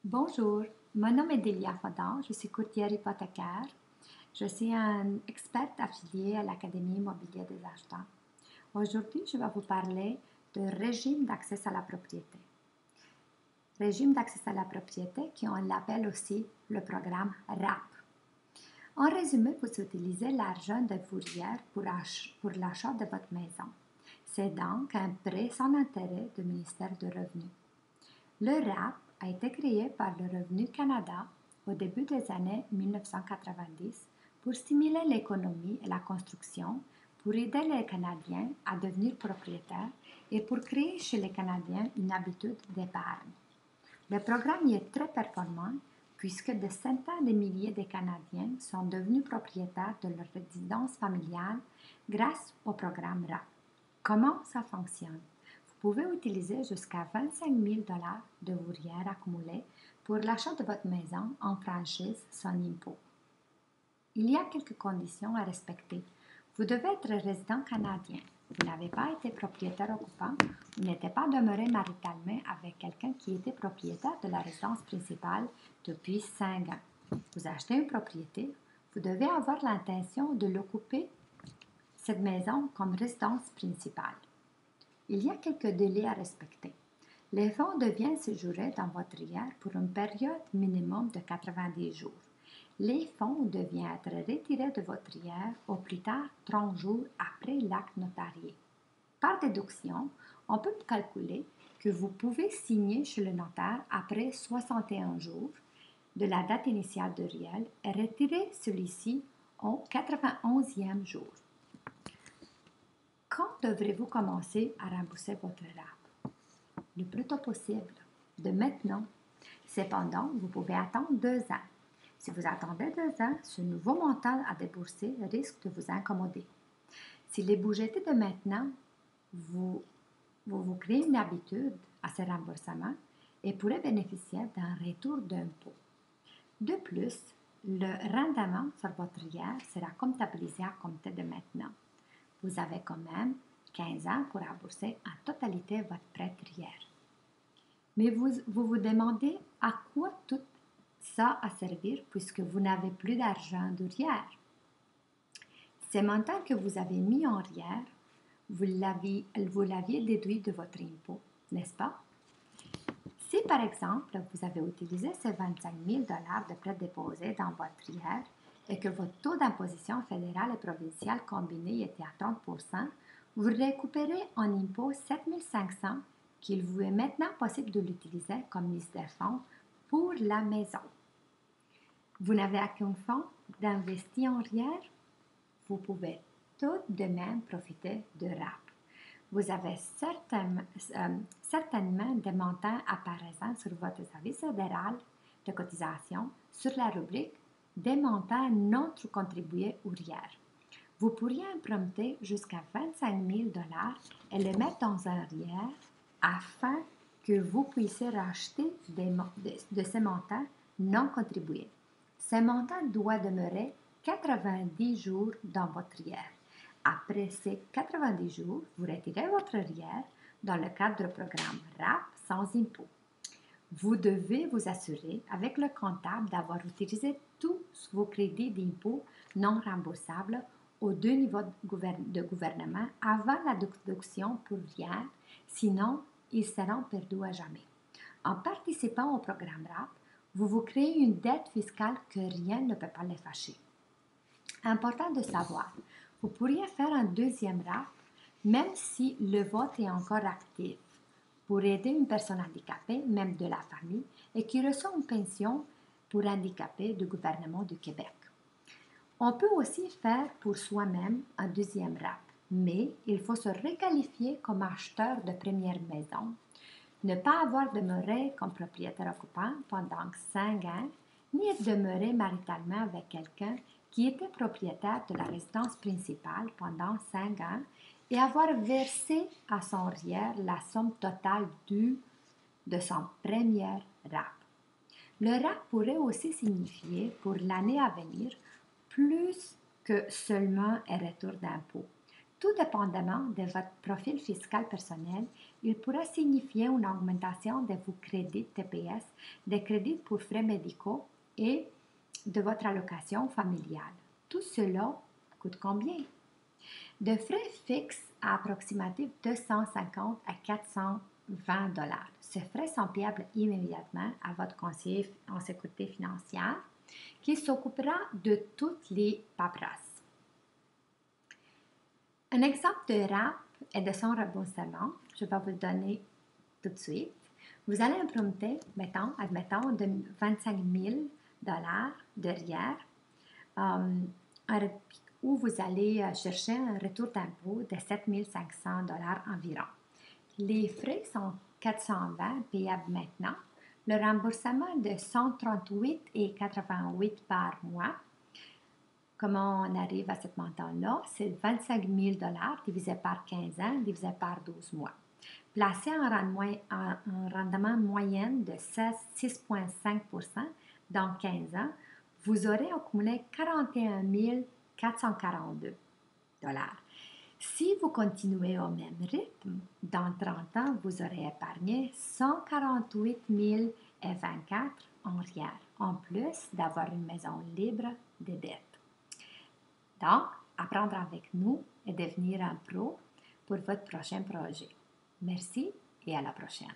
Bonjour, mon nom est Delia Fadan, je suis courtière hypothécaire. Je suis un experte affiliée à l'Académie immobilière des acheteurs. Aujourd'hui, je vais vous parler de régime d'accès à la propriété. Régime d'accès à la propriété, qui on l'appelle aussi le programme RAP. En résumé, vous utilisez l'argent de fourrière pour l'achat de votre maison. C'est donc un prêt sans intérêt du ministère du Revenu. Le RAP a été créé par le Revenu Canada au début des années 1990 pour stimuler l'économie et la construction, pour aider les Canadiens à devenir propriétaires et pour créer chez les Canadiens une habitude d'épargne. Le programme y est très performant puisque des centaines de milliers de Canadiens sont devenus propriétaires de leur résidence familiale grâce au programme RAP. Comment ça fonctionne? Vous pouvez utiliser jusqu'à 25 000 de fourrière accumulée pour l'achat de votre maison en franchise sans impôt. Il y a quelques conditions à respecter. Vous devez être résident canadien. Vous n'avez pas été propriétaire occupant. Vous n'êtes pas demeuré maritalement avec quelqu'un qui était propriétaire de la résidence principale depuis 5 ans. Vous achetez une propriété. Vous devez avoir l'intention de l'occuper, cette maison, comme résidence principale. Il y a quelques délais à respecter. Les fonds deviennent séjourés dans votre RIER pour une période minimum de 90 jours. Les fonds deviennent être retirés de votre RIER au plus tard 30 jours après l'acte notarié. Par déduction, on peut calculer que vous pouvez signer chez le notaire après 61 jours de la date initiale de RIER et retirer celui-ci au 91e jour. Quand devrez-vous commencer à rembourser votre RAP? Le plus tôt possible, de maintenant. Cependant, vous pouvez attendre 2 ans. Si vous attendez 2 ans, ce nouveau montant à débourser risque de vous incommoder. Si les budgétés de maintenant, vous créez une habitude à ce remboursement et pourrez bénéficier d'un retour d'impôt. De plus, le rendement sur votre RIER sera comptabilisé à compter de maintenant. Vous avez quand même 15 ans pour rembourser en totalité votre prêt RIER. Mais vous demandez à quoi tout ça a servir puisque vous n'avez plus d'argent de RIER. Ces montants que vous avez mis en RIER, vous l'aviez déduit de votre impôt, n'est-ce pas? Si par exemple, vous avez utilisé ces 25 000 de prêts déposés dans votre RIER et que votre taux d'imposition fédérale et provinciale combiné était à 30 vous récupérez en impôt 7 500 qu'il vous est maintenant possible de l'utiliser comme mise de fonds pour la maison. Vous n'avez aucun fonds d'investi en RIER? Vous pouvez tout de même profiter de RAP. Vous avez certainement des montants apparaissant sur votre service fédéral de cotisation sur la rubrique des montants non contribués ou RIER. Vous pourriez emprunter jusqu'à 25 000 et le mettre dans un RIER afin que vous puissiez racheter de ces montants non contribués. Ces montants doivent demeurer 90 jours dans votre RIER. Après ces 90 jours, vous retirez votre RIER dans le cadre du programme RAP sans impôt. Vous devez vous assurer avec le comptable d'avoir utilisé tous vos crédits d'impôt non remboursables aux 2 niveaux de gouvernement avant la déduction pour RIER, sinon ils seront perdus à jamais. En participant au programme RAP, vous vous créez une dette fiscale que rien ne peut pas l'effacer. Important de savoir, vous pourriez faire un deuxième RAP même si le vote est encore actif pour aider une personne handicapée, même de la famille, et qui reçoit une pension pour handicapés du gouvernement du Québec. On peut aussi faire pour soi-même un deuxième RAP, mais il faut se requalifier comme acheteur de première maison, ne pas avoir demeuré comme propriétaire occupant pendant 5 ans, ni être demeuré maritalement avec quelqu'un qui était propriétaire de la résidence principale pendant 5 ans et avoir versé à son RIER la somme totale due de son premier RAP. Le RAP pourrait aussi signifier pour l'année à venir plus que seulement un retour d'impôt. Tout dépendamment de votre profil fiscal personnel il pourrait signifier une augmentation de vos crédits TPS, des crédits pour frais médicaux et de votre allocation familiale. Tout cela coûte combien? De frais fixes à approximativement 250 à 420 dollars. Ces frais sont payables immédiatement à votre conseiller en sécurité financière qui s'occupera de toutes les paperasses. Un exemple de RAP et de son remboursement, je vais vous le donner tout de suite. Vous allez emprunter, admettons, de 25 000 derrière, où vous allez chercher un retour d'impôt de 7 500 environ. Les frais sont 420 payables maintenant. Le remboursement de 138,88 par mois. Comment on arrive à ce montant-là? C'est 25 000 divisé par 15 ans, divisé par 12 mois. Placé en rendement moyen de 6,5 dans 15 ans, vous aurez accumulé 41 442 dollars. Si vous continuez au même rythme, dans 30 ans, vous aurez épargné 148 024 en arrière, en plus d'avoir une maison libre de dettes. Donc, apprendre avec nous et devenir un pro pour votre prochain projet. Merci et à la prochaine.